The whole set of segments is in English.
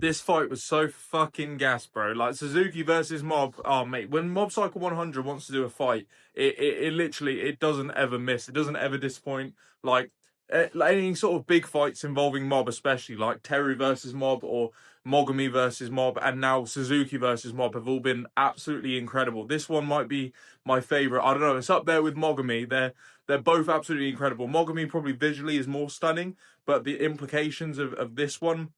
This fight was so fucking gas, bro. Like Suzuki versus Mob. Oh, mate, when Mob Psycho 100 wants to do a fight, it literally it doesn't ever miss. It doesn't ever disappoint. Like any sort of big fights involving Mob, especially like Terry versus Mob or Mogami versus Mob, and now Suzuki versus Mob have all been absolutely incredible. This one might be my favorite. I don't know. It's up there with Mogami. They're both absolutely incredible. Mogami probably visually is more stunning, but the implications of this one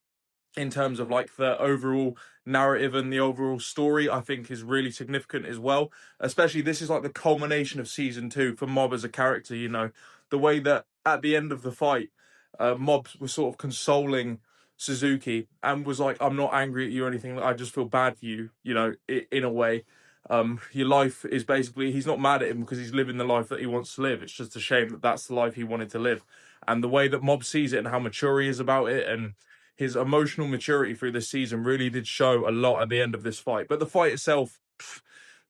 in terms of like the overall narrative and the overall story, I think is really significant as well. Especially this is like the culmination of season 2 for Mob as a character, you know, the way that at the end of the fight, Mob was sort of consoling Suzuki and was like, I'm not angry at you or anything, I just feel bad for you, you know, in a way. Your life is basically, he's not mad at him because he's living the life that he wants to live. It's just a shame that that's the life he wanted to live. And the way that Mob sees it and how mature he is about it, and his emotional maturity through this season really did show a lot at the end of this fight. But the fight itself,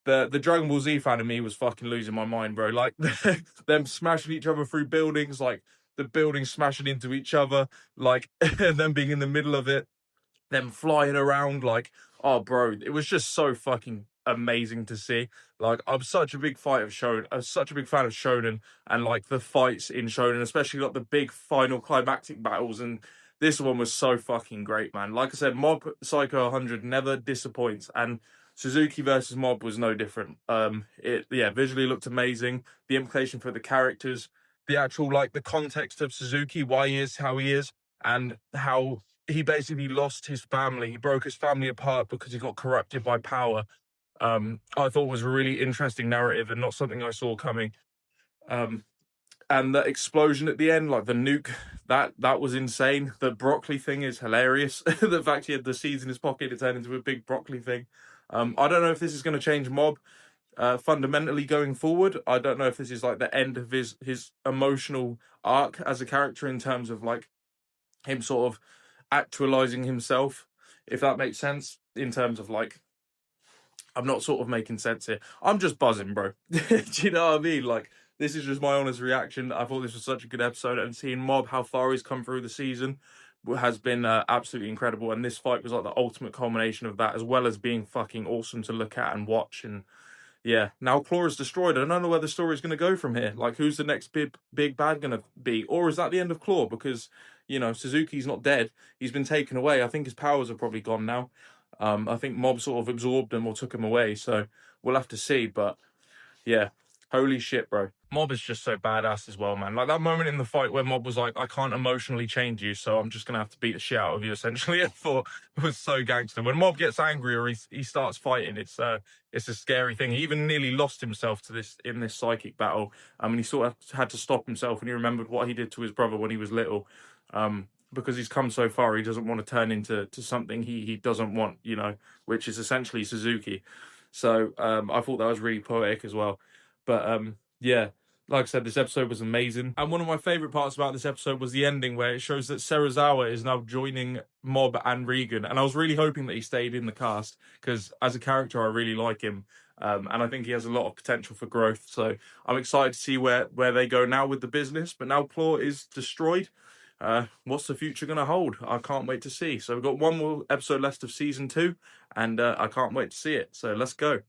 the Dragon Ball Z fan in me was fucking losing my mind, bro. Like them smashing each other through buildings, like the buildings smashing into each other, like them being in the middle of it, them flying around, like, oh, bro, it was just so fucking amazing to see. Like, I'm such a big fight of Shonen. I'm such a big fan of Shonen and like the fights in Shonen, especially like the big final climactic battles. And this one was so fucking great, man. Like I said, Mob Psycho 100 never disappoints, and Suzuki versus Mob was no different. It yeah, visually looked amazing. The implication for the characters, the actual like the context of Suzuki, why he is how he is, and how he basically lost his family. He broke his family apart because he got corrupted by power. I thought was a really interesting narrative and not something I saw coming. Um, and the explosion at the end, like the nuke, that was insane. The broccoli thing is hilarious. The fact he had the seeds in his pocket, it turned into a big broccoli thing. I don't know if this is going to change Mob fundamentally going forward. I don't know if this is like the end of his emotional arc as a character in terms of like him sort of actualizing himself, if that makes sense, in terms of like, I'm not sort of making sense here. I'm just buzzing, bro. Do you know what I mean? Like, this is just my honest reaction. I thought this was such a good episode, and seeing Mob, how far he's come through the season, has been absolutely incredible. And this fight was like the ultimate culmination of that, as well as being fucking awesome to look at and watch. And yeah, now Claw is destroyed. I don't know where the story's going to go from here. Like, who's the next big bad going to be? Or is that the end of Claw? Because, you know, Suzuki's not dead. He's been taken away. I think his powers are probably gone now. I think Mob sort of absorbed him or took him away. So we'll have to see. But yeah, holy shit, bro. Mob is just so badass as well, man. Like that moment in the fight where Mob was like, I can't emotionally change you, so I'm just going to have to beat the shit out of you, essentially. I thought it was so gangster. When Mob gets angry or he starts fighting, it's a scary thing. He even nearly lost himself to this in this psychic battle. I mean, he sort of had to stop himself when he remembered what he did to his brother when he was little. Because he's come so far, he doesn't want to turn into something he doesn't want, you know, which is essentially Suzuki. So I thought that was really poetic as well. But yeah, like I said, this episode was amazing. And one of my favorite parts about this episode was the ending, where it shows that Serizawa is now joining Mob and Regan. And I was really hoping that he stayed in the cast, because as a character, I really like him. And I think he has a lot of potential for growth. So I'm excited to see where they go now with the business. But now Claw is destroyed. What's the future going to hold? I can't wait to see. So we've got one more episode left of season 2, and I can't wait to see it. So let's go.